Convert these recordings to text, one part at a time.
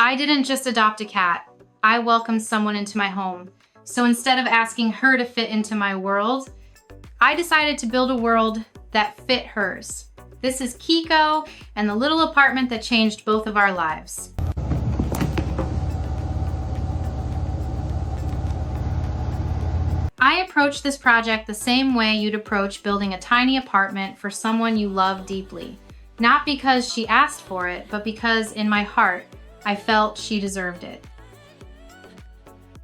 I didn't just adopt a cat. I welcomed someone into my home. So instead of asking her to fit into my world, I decided to build a world that fit hers. This is Kiko and the little apartment that changed both of our lives. I approached this project the same way you'd approach building a tiny apartment for someone you love deeply. Not because she asked for it, but because in my heart, I felt she deserved it.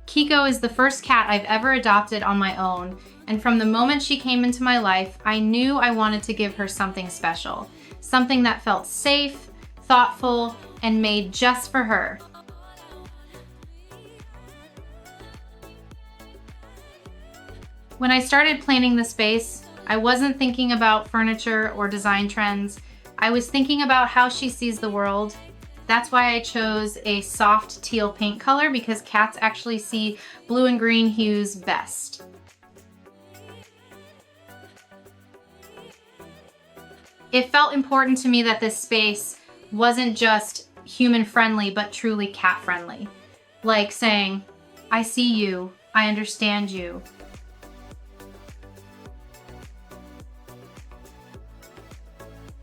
Kiko is the first cat I've ever adopted on my own, and from the moment she came into my life, I knew I wanted to give her something special. Something that felt safe, thoughtful, and made just for her. When I started planning the space, I wasn't thinking about furniture or design trends. I was thinking about how she sees the world. That's why I chose a soft teal paint color, because cats actually see blue and green hues best. It felt important to me that this space wasn't just human friendly, but truly cat friendly. Like saying, I see you, I understand you.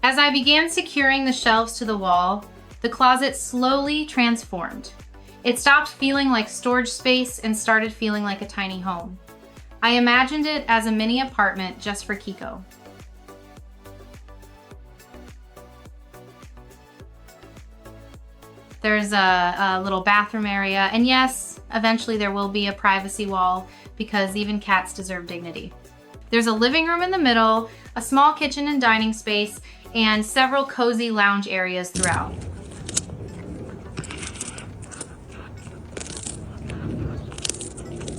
As I began securing the shelves to the wall, the closet slowly transformed. It stopped feeling like storage space and started feeling like a tiny home. I imagined it as a mini apartment just for Kiko. There's a little bathroom area, and yes, eventually there will be a privacy wall because even cats deserve dignity. There's a living room in the middle, a small kitchen and dining space, and several cozy lounge areas throughout.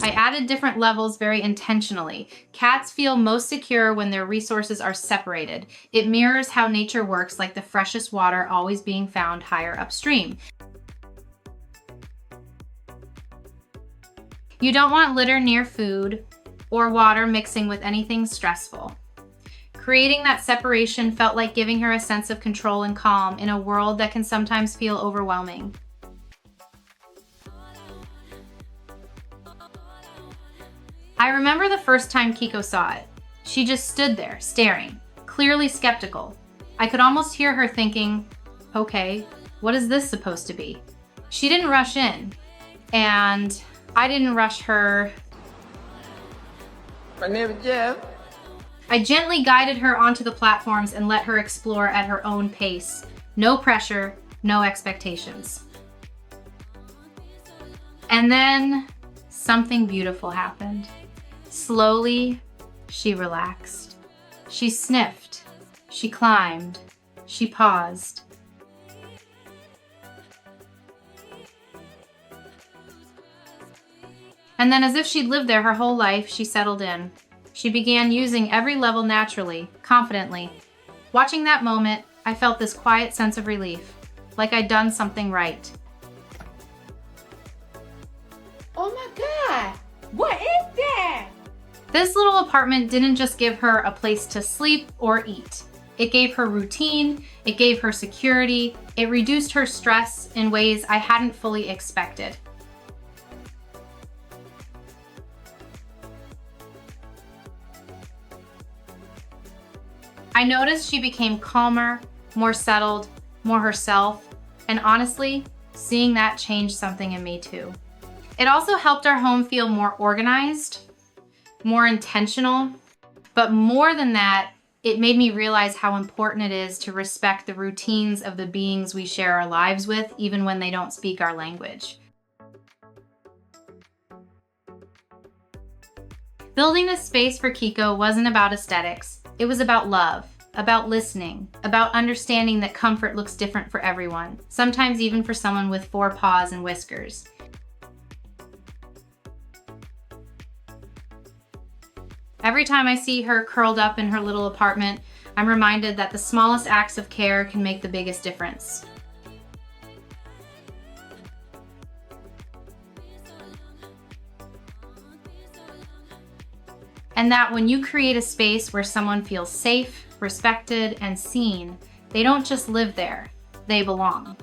I added different levels very intentionally. Cats feel most secure when their resources are separated. It mirrors how nature works, like the freshest water always being found higher upstream. You don't want litter near food or water mixing with anything stressful. Creating that separation felt like giving her a sense of control and calm in a world that can sometimes feel overwhelming. I remember the first time Kiko saw it. She just stood there, staring, clearly skeptical. I could almost hear her thinking, okay, what is this supposed to be? She didn't rush in, and I didn't rush her. My name is Jeff. I gently guided her onto the platforms and let her explore at her own pace. No pressure, no expectations. And then something beautiful happened. Slowly, she relaxed. She sniffed. She climbed. She paused. And then, as if she'd lived there her whole life, she settled in. She began using every level naturally, confidently. Watching that moment, I felt this quiet sense of relief, like I'd done something right. Oh my God, what is that? This little apartment didn't just give her a place to sleep or eat. It gave her routine, it gave her security, it reduced her stress in ways I hadn't fully expected. I noticed she became calmer, more settled, more herself, and honestly, seeing that changed something in me too. It also helped our home feel more organized, more intentional, but more than that, it made me realize how important it is to respect the routines of the beings we share our lives with, even when they don't speak our language. Building this space for Kiko wasn't about aesthetics. It was about love, about listening, about understanding that comfort looks different for everyone, sometimes even for someone with 4 paws and whiskers. Every time I see her curled up in her little apartment, I'm reminded that the smallest acts of care can make the biggest difference. And that when you create a space where someone feels safe, respected, and seen, they don't just live there, they belong.